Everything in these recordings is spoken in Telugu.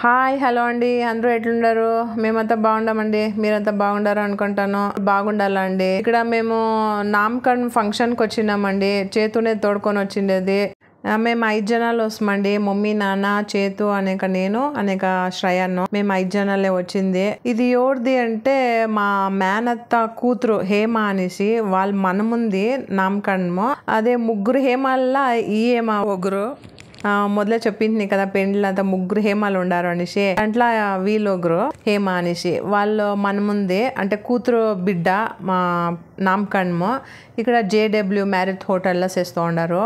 హాయ్ హలో అండి, అందరూ ఎట్లున్నారు? మేమంతా బాగుండామండి. మీరంతా బాగుండారు అనుకుంటాను. బాగుండాలండి. ఇక్కడ మేము నామకరణ్ ఫంక్షన్కి వచ్చినామండి. చేతునే తోడుకొని వచ్చిండేది. మేము 5 జనాలు వస్తామండి. మమ్మీ, నాన్న, చేతు అనేక నేను అనేక శ్రయాను. మేము 5 జనాలే వచ్చింది. ఇది ఎవరిది అంటే మా మేనత్త కూతురు హేమ అనేసి వాళ్ళ మనముంది నామకరణము. అదే ముగ్గురు హేమల్లా ఈ హేమ ఒకరు. మొదలే చెప్పింది కదా పెండ్లు అంతా ముగ్గురు హేమాలు ఉండారు అనేసి. అట్లా వీళ్ళొగరు హేమ అనేసి వాళ్ళు మన ముందే అంటే కూతురు బిడ్డ మా నామకరణము. ఇక్కడ JW మ్యారేజ్ హోటల్లో చేస్తూ ఉండారు.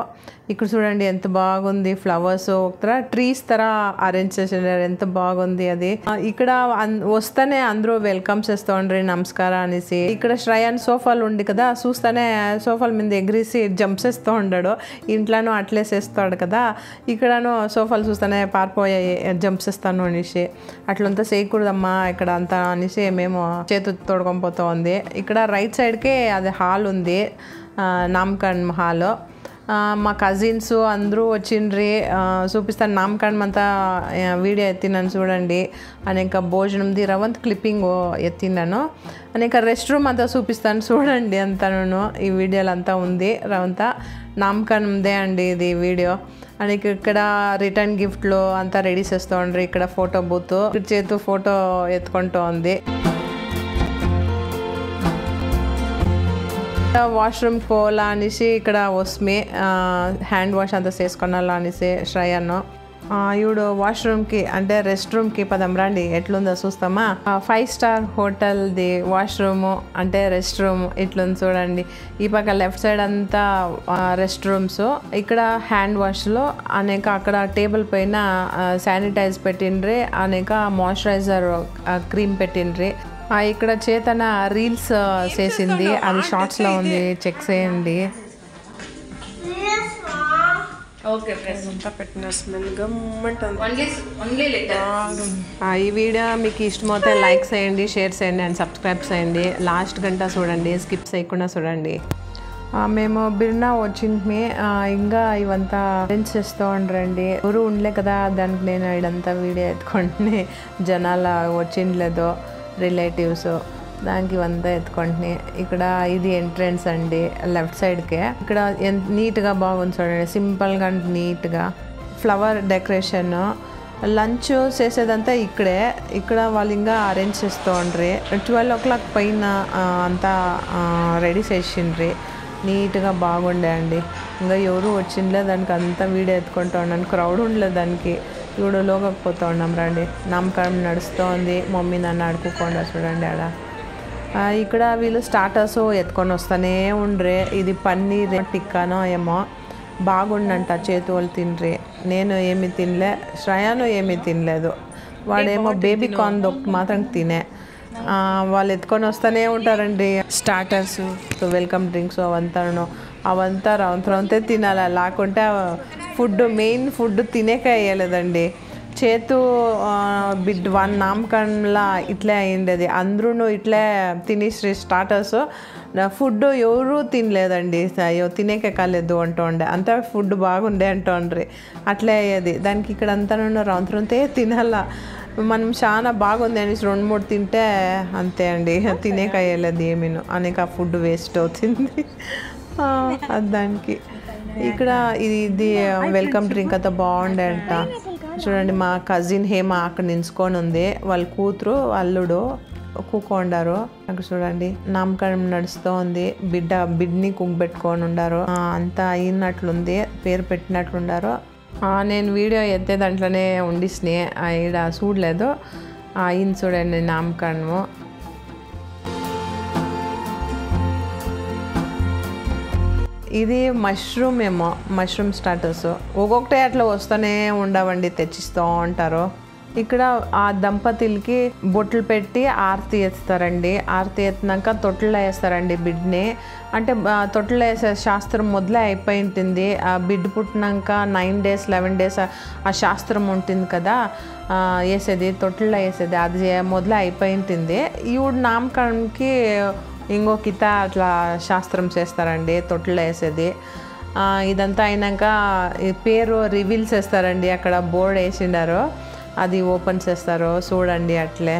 ఇక్కడ చూడండి ఎంత బాగుంది. ఫ్లవర్స్ ఒక ట్రీస్ తర అరేంజ్ చేసినారు. ఎంత బాగుంది అది. ఇక్కడ వస్తేనే అందరూ వెల్కమ్ చేస్తూ ఉండ్రి నమస్కారం అనేసి. ఇక్కడ శ్రయాన్ సోఫాలు ఉంది కదా, చూస్తానే సోఫాల మీద ఎగిరేసి జంప్ చేస్తూ ఉండాడు. ఇంట్లోనూ అట్లే చేస్తాడు కదా, ఇక్కడను సోఫాలు చూస్తానే పారిపోయాయి జంప్ చేస్తాను అనేసి. అట్లంతా చేయకూడదమ్మా ఇక్కడ అంతా అనేసి మేము చేతు తోడుకొని పోతూ ఉంది. ఇక్కడ రైట్ సైడ్కే అది హాల్ ఉంది, నామకరణ్ హాల్. మా కజిన్స్ అందరూ వచ్చిండ్రి. చూపిస్తాను నామకరణం అంతా వీడియో ఎత్తినాను చూడండి. అనేక భోజనంది రవంత్ క్లిప్పింగ్ ఎత్తినాను. అనేక రెస్ట్ రూమ్ అంతా చూపిస్తాను చూడండి. అంతాను ఈ వీడియోలు అంతా ఉంది. రవంత నామకరణందే అండి ఇది వీడియో. అనేక ఇక్కడ రిటర్న్ గిఫ్ట్లు అంతా రెడీ చేస్తూ ఉండ్రి. ఇక్కడ ఫోటో బూత్ చేతు ఫోటో ఎత్తుకుంటూ ఉంది. వాష్రూమ్కి పోవాలా అనేసి ఇక్కడ వస్మి హ్యాండ్ వాష్ అంతా చేసుకున్నాలా అనేసి శ్రయాను. ఇవిడు వాష్రూమ్కి అంటే రెస్ట్ రూమ్కి పదం రండి ఎట్లుందో చూస్తామా. 5 స్టార్ హోటల్ది వాష్రూము అంటే రెస్ట్ రూమ్ ఇట్లుంది చూడండి. ఈ పక్క లెఫ్ట్ సైడ్ అంతా రెస్ట్ రూమ్స్. ఇక్కడ హ్యాండ్ వాష్లో అనేక అక్కడ టేబుల్ పైన శానిటైజ్ పెట్టిండ్రి, అనేక మాయిశ్చరైజర్ క్రీమ్ పెట్టిండ్రి. ఇక్కడ చేతన రీల్స్ చేసింది, అది షార్ట్స్లో ఉంది, చెక్ చేయండి. ఈ వీడియో మీకు ఇష్టమైతే లైక్ చేయండి, షేర్ చేయండి అండ్ సబ్స్క్రైబ్ చేయండి. లాస్ట్ గంట చూడండి, స్కిప్ చేయకుండా చూడండి. మేము బిర్నా వచ్చింది. ఇంకా ఇవంతా అరేంజ్ చేస్తూ ఉండరండి. ఎవరు ఉండలే కదా, దానికి నేను ఇదంతా వీడియో ఎత్తుకొని జనాలు వచ్చిండలేదు రిలేటివ్స్, దానికి ఇవంతా ఎత్తుకుంటున్నాయి. ఇక్కడ ఇది ఎంట్రన్స్ అండి లెఫ్ట్ సైడ్కే. ఇక్కడ నీట్గా బాగుంది చూడండి, సింపుల్గా నీట్గా ఫ్లవర్ డెకరేషన్. లంచ్ చేసేదంతా ఇక్కడే. ఇక్కడ వాళ్ళు ఇంకా అరేంజ్ చేస్తూ ఉండ్రి. 12 o'clock పైన అంతా రెడీ చేసిండ్రి. నీట్గా బాగుండే అండి. ఇంకా ఎవరు వచ్చిండలే, దానికి అంతా వీడియో ఎత్తుకుంటూ ఉన్నాను. క్రౌడ్ ఉండలేదు దానికి. ఇప్పుడు లోకపోతూ ఉన్నాం రండి. నామకరణం నడుస్తూ ఉంది. మమ్మీ నన్ను అడుక్కోకుండా చూడండి ఆడ. ఇక్కడ వీళ్ళు స్టార్టర్స్ ఎత్తుకొని వస్తూనే ఉండ్రి. ఇది పన్నీర్ టిక్కానో ఏమో బాగుండంట. చేతు వాళ్ళు తిండ్రి. నేను ఏమీ తినలే, శ్రయాను ఏమీ తినలేదు. వాడేమో బేబీ కార్న్ ఒకటి మాత్రం తినే. వాళ్ళు ఎత్తుకొని వస్తూనే ఉంటారండి స్టార్టర్స్, వెల్కమ్ డ్రింక్స్ అవంతా రవంతే తినాలి. లేకుంటే ఫుడ్ మెయిన్ ఫుడ్ తినేక వేయలేదండి. చేతు బిడ్ 1 నామకరణంలా ఇట్లే అయ్యిండేది. అందరూ ఇట్లే తినేసి స్టార్టర్స్. ఫుడ్ ఎవరూ తినలేదండి. అయ్యో తినేకే కాలేదు అంటూ ఉండే. అంతా ఫుడ్ బాగుండే అంటూ ఉండ్రి. అట్లే అయ్యేది దానికి. ఇక్కడ అంతా రవంతే తినాల. మనం చాలా బాగుంది అనేసి 2-3 తింటే అంతే అండి, తినేక అయ్యలేదు ఏమీను. అనేక ఫుడ్ వేస్ట్ అవుతుంది దానికి. ఇక్కడ ఇది వెల్కమ్ డ్రింక్ అంతా బాగుండే అంట. చూడండి మా కజిన్ హేమ అక్కడ నించుకొని ఉంది. వాళ్ళ కూతురు అల్లుడు కూకొండారు. అక్కడ చూడండి నామకరణం నడుస్తూ ఉంది. బిడ్ని పెట్టుకొని ఉండారు. అంతా అయినట్లుంది, పేరు పెట్టినట్లుండారు. నేను వీడియో ఎత్తే దాంట్లోనే ఉండిస్ని ఈడ చూడలేదు. అయింది చూడండి నామకరణము. ఇది మష్రూమ్ ఏమో, మష్రూమ్ స్టార్టర్స్ ఒక్కొక్కటే అట్లా వస్తూనే ఉండవండి, తెచ్చిస్తూ ఉంటారు. ఇక్కడ ఆ దంపతులకి బొట్లు పెట్టి ఆరతి ఎత్తారండి. ఆరతి ఎత్తినాక తొట్టులో వేస్తారండి బిడ్ని. అంటే తొట్టులో వేసే శాస్త్రం మొదలే అయిపోయి ఉంటుంది. ఆ బిడ్డ పుట్టినాక 9 days 11 days ఆ శాస్త్రం ఉంటుంది కదా వేసేది, తొట్టులో వేసేది, అది మొదలే అయిపోయి ఉంటుంది. ఈవిడ నామకరణకి ఇంకొక అట్లా శాస్త్రం చేస్తారండి, తొట్టులో వేసేది. ఇదంతా అయినాక పేరు రివీల్ చేస్తారండి. అక్కడ బోర్డు వేసిండారు. అది ఓపెన్ చేస్తారో చూడండి అట్లే.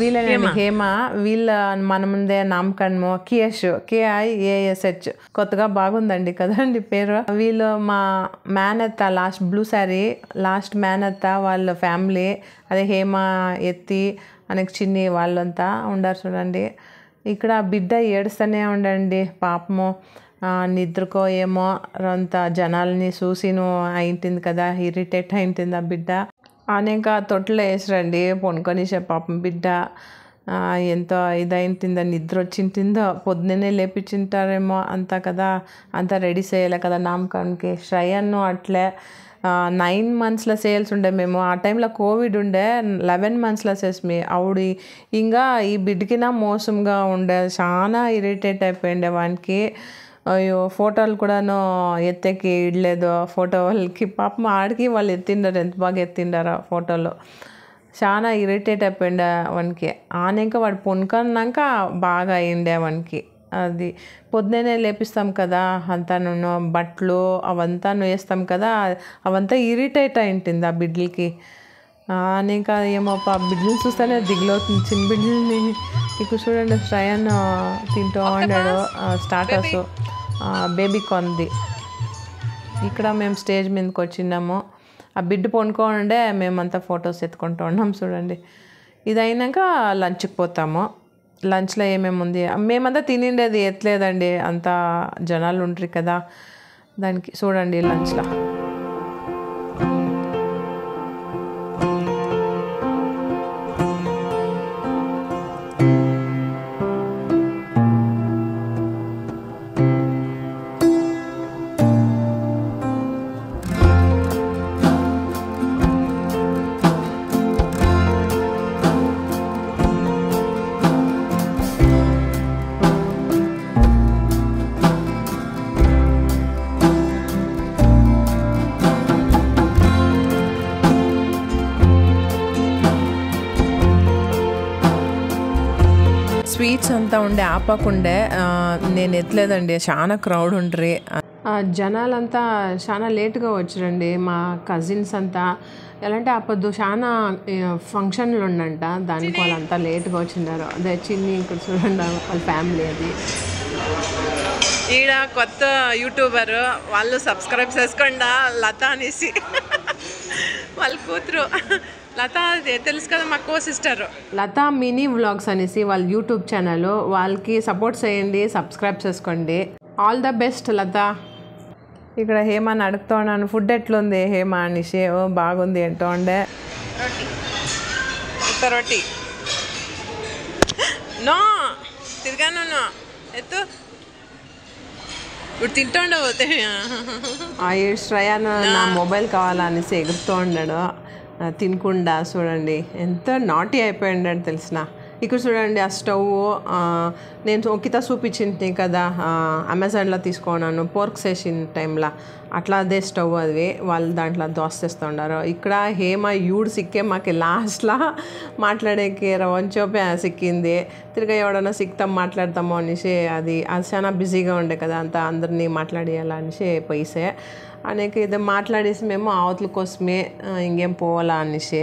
వీళ్ళనండి హేమ. వీళ్ళ మన ముందే నామకరణము కియష్, KIASH. కొత్తగా బాగుందండి కదండి పేరు. వీళ్ళు మా మేనత్త, లాస్ట్ బ్లూ శారీ లాస్ట్ మేనత్త వాళ్ళ ఫ్యామిలీ. అదే హేమ, ఎత్తి, అనకి చిన్ని వాళ్ళంతా ఉండారు చూడండి. ఇక్కడ బిడ్డ ఏడుస్తూనే ఉండండి పాపము. నిద్రకో ఏమో అంత జనాల్ని చూసిను అయింటుంది కదా, ఇరిటేట్ అయింటుంది ఆ బిడ్డ. అనేక తొట్లో వేసిరండి పొనుకొనిసే పాపం బిడ్డ. ఎంతో ఇదైంటుందో, నిద్ర వచ్చింటుందో, పొద్దున్నే లేపించింటారేమో అంతా కదా. అంతా రెడీ చేయాలి కదా నామకరణకి. శ్రయన్ను అట్లే 9 monthsలో సేల్స్ ఉండే. మేము ఆ టైంలో కోవిడ్ ఉండే. 11 monthsలో చేసి ఆవిడ ఇంకా ఈ బిడ్డకినా మోసంగా ఉండే. చాలా ఇరిటేట్ అయిపోయిండే వానికి. అయ్యో ఫోటోలు కూడాను ఎత్తేకి ఇడలేదు ఫోటో వాళ్ళకి. పాపం ఆడికి వాళ్ళు ఎత్తిండారు, ఎంత బాగా ఎత్తిండారో ఫోటోలు. చాలా ఇరిటేట్ అయిపోయిండే వానికి. ఆనేక వాడు పొనుకున్నాక బాగా అయిండే వానికి. అది పొద్దున్నే లేపిస్తాం కదా అంతా, బట్టలు అవంతా వేస్తాం కదా, అవంతా ఇరిటేట్ అయింటుంది ఆ బిడ్డలకి. అనేక ఏమో బిడ్డలు చూస్తేనే దిగులవుతుంది, చిన్న బిడ్డల్ని. ఇక్కడ చూడండి శ్రయన్ తింటూ ఉన్నాడు స్టార్టర్స్, బేబీ కార్న్ది. ఇక్కడ మేము స్టేజ్ మీదకి వచ్చినాము. ఆ బిడ్డ పొనుకోండే మేమంతా ఫొటోస్ ఎత్తుకుంటూ ఉన్నాం చూడండి. ఇది అయినాక లంచ్కి పోతాము. లంచ్లో ఏమేమి ఉంది మేమంతా తినిండేది ఎత్తలేదండి, అంతా జనాలు ఉంటారు కదా దానికి. చూడండి లంచ్లో స్వీట్స్ అంతా ఉండే ఆపకుండే. నేను ఎత్తలేదండి, చాలా క్రౌడ్ ఉండ్రి. జనాలంతా చాలా లేట్గా వచ్చారండి. మా కజిన్స్ అంతా ఎలా అంటే అప్పొద్దు చాలా ఫంక్షన్లు ఉండంట, దానికి వాళ్ళంతా లేట్గా వచ్చిండారు. అదే చిన్ని ఇక్కడ చూడండి వాళ్ళ ఫ్యామిలీ. అది ఈడ కొత్త యూట్యూబర్, వాళ్ళు సబ్స్క్రైబ్ చేసుకోండి లత అనేసి. వాళ్ళ కూతురు లత, తెలుసు కదా మా co sister. Lata mini vlogs అనేసి వాళ్ళ యూట్యూబ్ ఛానల్. వాళ్ళకి సపోర్ట్ చేయండి, సబ్స్క్రైబ్ చేసుకోండి. All the best Lata. ఇక్కడ హేమాని అడుగుతూ ఉన్నాను ఫుడ్ ఎట్లుంది హేమ అనేసి. బాగుంది అంటూ ఉండే. రొట్టి నో తిరిగాను ఎత్తు ఇప్పుడు తింటూ ఉండబోతే. శ్రయాను నా మొబైల్ కావాలనేసి ఎగురుతూ ఉన్నాడు తినకుండా. చూడండి ఎంత నాటీ అయిపోయిండని తెలిసిన. ఇక్కడ చూడండి ఆ స్టవ్ నేను ఒక్కిత చూపించింది కదా అమెజాన్లో తీసుకున్నాను పోర్క్ చేసిన టైంలో. అట్లా అదే స్టవ్ అది. వాళ్ళు దాంట్లో దోశ చేస్తుండారు. ఇక్కడ హేమ యూడ్ సిక్కే మాకు లాస్ట్లో మాట్లాడేకి రవంచోపే సిక్కింది. తిరిగి ఎవడన్నా సిక్తాం మాట్లాడతామో అనేసి అది చాలా బిజీగా ఉండే కదా, అంతా అందరినీ మాట్లాడేయాలా అనేసి పోయిసే అనేక ఇది మాట్లాడేసి మేము అవతల కోసమే ఇంకేం పోవాలా అనేసి.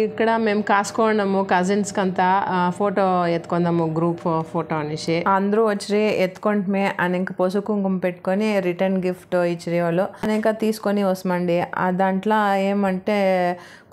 ఇక్కడ మేము కాసుకోండాము కజిన్స్కి అంతా ఫోటో ఎత్తుకుందాము గ్రూప్ ఫోటో అనేసి. అందరూ వచ్చి ఎత్తుకుంటమే అనేక పసుపు కుంకుమ పెట్టుకొని రిటర్న్ గిఫ్ట్ ఇచ్చి వాళ్ళు అనేక తీసుకొని వస్తామండి. దాంట్లో ఏమంటే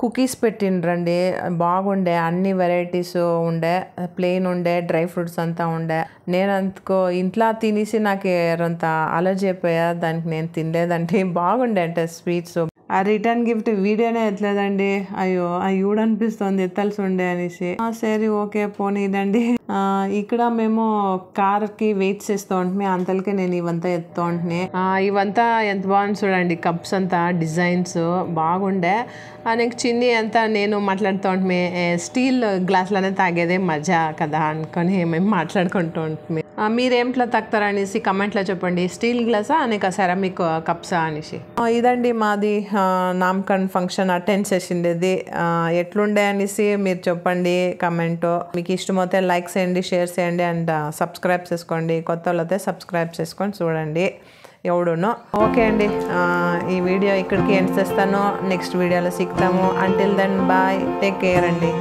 కుకీస్ పెట్టిండ్రండి, బాగుండే అన్ని వెరైటీస్ ఉండే, ప్లెయిన్ ఉండే, డ్రై ఫ్రూట్స్ అంతా ఉండే. నేను అందుకో ఇంట్లో తినేసి నాకు అంత అలర్జీ అయిపోయా, దానికి నేను తినలేదంటే. బాగుండే అంటే స్వీట్స్ ఆ రిటర్న్ గిఫ్ట్ వీడియోనే ఎత్తలేదండి. అయ్యో అయ్యూడు అనిపిస్తుంది ఎత్తాల్సి ఉండే అనేసి. సరే ఓకే పోనీదండి. ఇక్కడ మేము కార్కి వెయిట్ చేస్తూ ఉంటున్నాం, అంతలకే నేను ఇవంతా ఎత్తుతూ ఉంటున్నాయి. ఇవంతా ఎంత బాగుంది చూడండి, కప్స్ అంతా డిజైన్స్ బాగుండే. నెక్స్ట్ చిన్ని అంతా నేను మాట్లాడుతూ ఉంటుమే, స్టీల్ గ్లాసులోనే తాగేదే మజా కదా అనుకొని మేము మాట్లాడుకుంటూ ఉంటుమే. మీరేంట్లో తాగుతారా అనేసి కమెంట్లో చెప్పండి. స్టీల్ గ్లాసా అనేక సెరామిక్ కప్సా అనేసి. ఇదండి మాది నామకరణ్ ఫంక్షన్ అటెండ్ చేసిండేది. ఎట్లుండే అనేసి మీరు చెప్పండి కమెంట్. మీకు ఇష్టమైతే లైక్ చేయండి, షేర్ చేయండి అండ్ సబ్స్క్రైబ్ చేసుకోండి. కొత్త వాళ్ళైతే సబ్స్క్రైబ్ చేసుకొని చూడండి ఎవడునో. ఓకే అండి, ఈ వీడియో ఇక్కడికి ఎండ్ చేస్తాను. నెక్స్ట్ వీడియోలో సిక్తాము. Until then bye, take care అండి.